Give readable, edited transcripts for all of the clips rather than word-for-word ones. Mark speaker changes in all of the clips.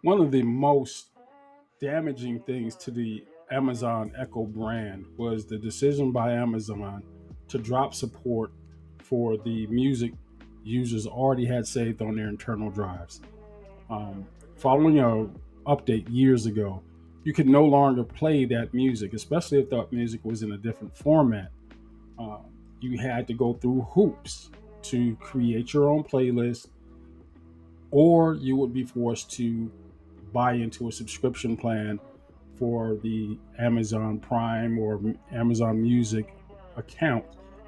Speaker 1: One of the most damaging things to the Amazon Echo brand was the decision by Amazon to drop support for the music users already had saved on their internal drives. Following a update years ago, you could no longer play that music, especially if that music was in a different format. Uh, you had to go through hoops to create your own playlist, or you would be forced to buy into a subscription plan for the Amazon Prime or Amazon Music account,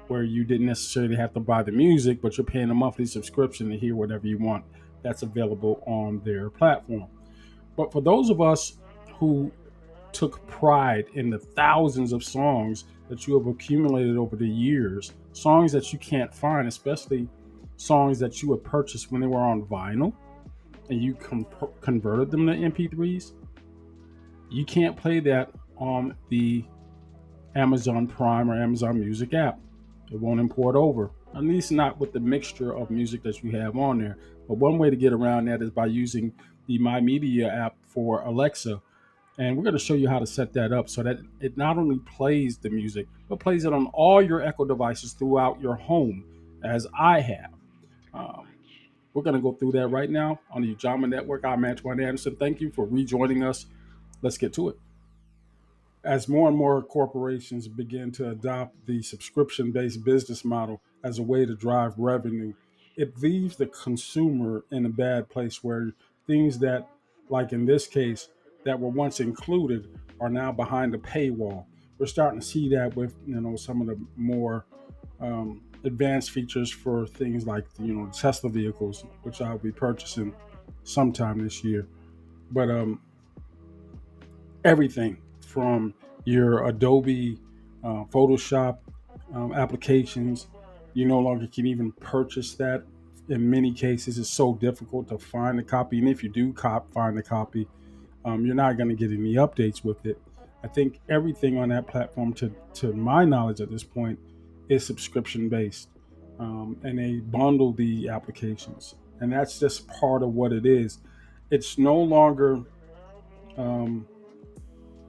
Speaker 1: where you didn't necessarily have to buy the music, but you're paying a monthly subscription to hear whatever you want that's available on their platform. But for those of us who took pride in the thousands of songs that you have accumulated over the years, songs that you can't find, especially songs that you had purchased when they were on vinyl and you converted them to MP3s, you can't play that on the Amazon Prime or Amazon Music app. It won't import over, at least not with the mixture of music that you have on there. But one way to get around that is by using the My Media app for Alexa. And we're going to show you how to set that up so that it not only plays the music, but plays it on all your Echo devices throughout your home, as I have. Um, we're going to go through that right now on the Ujamaa Network. I'm Antoine Anderson. Thank you for rejoining us. Let's get to it. As more and more corporations begin to adopt the subscription based business model as a way to drive revenue, it leaves the consumer in a bad place where things that, like in this case, that were once included are now behind a paywall. We're starting to see that with some of the more advanced features for things like Tesla vehicles, which I'll be purchasing sometime this year. But everything from your Adobe Photoshop applications. You no longer can even purchase that. In many cases, it's so difficult to find a copy. And if you do find a copy, you're not going to get any updates with it. I think everything on that platform, to my knowledge at this point, is subscription based. And they bundle the applications. And that's just part of what it is. It's no longer um,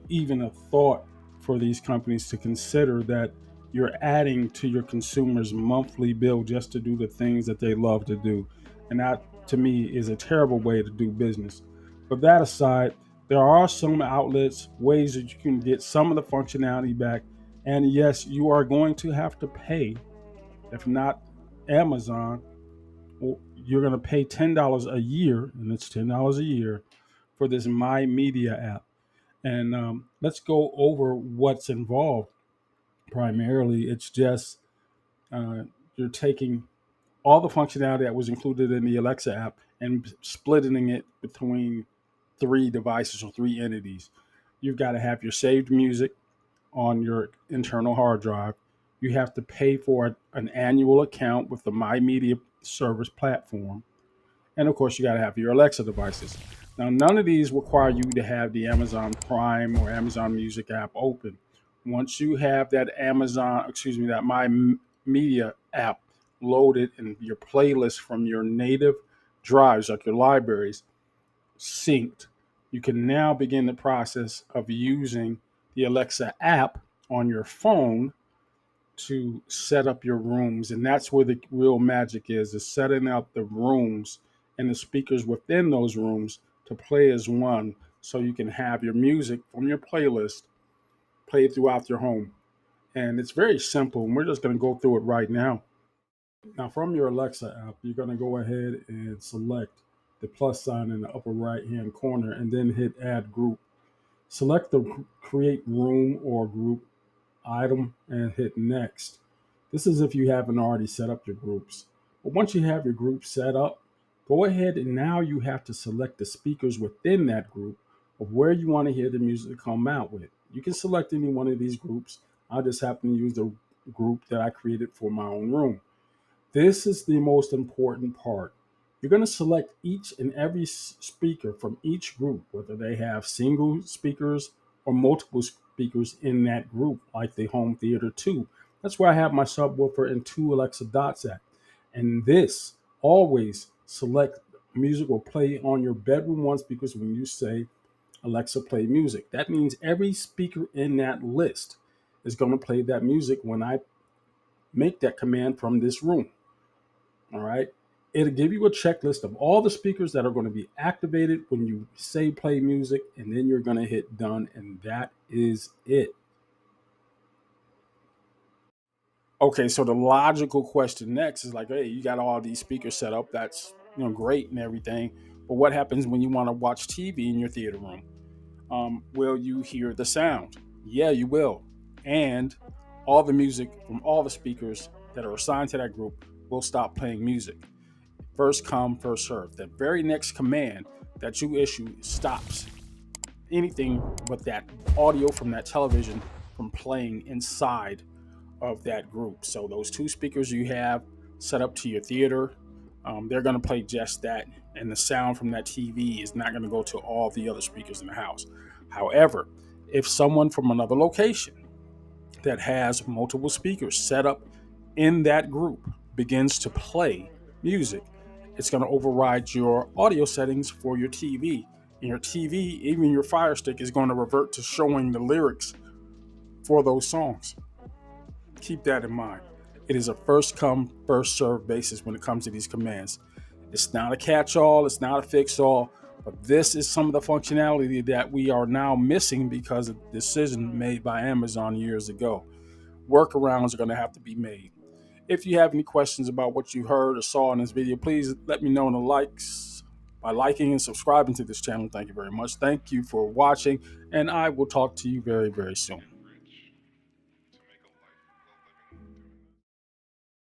Speaker 1: even a thought for these companies to consider that you're adding to your consumers' monthly bill just to do the things that they love to do. And that, to me, is a terrible way to do business. But that aside, there are some outlets, ways that you can get some of the functionality back. And yes, you are going to have to pay, if not Amazon, you're going to pay $10 a year, and it's $10 a year for this My Media app. And let's go over what's involved. Primarily, it's just uh, you're taking all the functionality that was included in the Alexa app and splitting it between three devices or three entities. You've got to have your saved music on your internal hard drive. You have to pay for an annual account with the My Media service platform. And of course, you got to have your Alexa devices. Now, none of these require you to have the Amazon Prime or Amazon Music app open. Once you have that My Media app loaded and your playlist from your native drives, like your libraries, synced, you can now begin the process of using the Alexa app on your phone to set up your rooms. And that's where the real magic is setting up the rooms and the speakers within those rooms to play as one, so you can have your music from your playlist played throughout your home. And it's very simple, and we're just going to go through it right now. Now, from your Alexa app, you're going to go ahead and select the plus sign in the upper right hand corner and then hit add group. Select the create room or group item and hit next. This is if you haven't already set up your groups. But once you have your group set up, go ahead and now you have to select the speakers within that group of where you want to hear the music come out with. You can select any one of these groups. I just happen to use the group that I created for my own room. This is the most important part. You're going to select each and every speaker from each group, whether they have single speakers or multiple speakers in that group, like the home theater 2. That's where I have my subwoofer and two Alexa Dots at. And this always select music will play on your bedroom one speakers when you say, Alexa, play music. That means every speaker in that list is going to play that music when I make that command from this room. All right. It'll give you a checklist of all the speakers that are going to be activated when you say play music, and then you're going to hit done, and that is it. Okay, so the logical question next is like, hey, you got all these speakers set up. That's great and everything, but what happens when you want to watch TV in your theater room? Will you hear the sound? Yeah, you will, and all the music from all the speakers that are assigned to that group will stop playing music. First come, first serve. The very next command that you issue stops anything but that audio from that television from playing inside of that group. So those two speakers you have set up to your theater, they're going to play just that, and the sound from that TV is not going to go to all the other speakers in the house. However, if someone from another location that has multiple speakers set up in that group begins to play music, it's going to override your audio settings for your TV. And your TV, even your Fire Stick, is going to revert to showing the lyrics for those songs. Keep that in mind. It is a first come, first serve basis when it comes to these commands. It's not a catch all, it's not a fix all, but this is some of the functionality that we are now missing because of the decision made by Amazon years ago. Workarounds are going to have to be made. If you have any questions about what you heard or saw in this video, please let me know in the likes by liking and subscribing to this channel. Thank you very much. Thank you for watching, and I will talk to you very, very soon.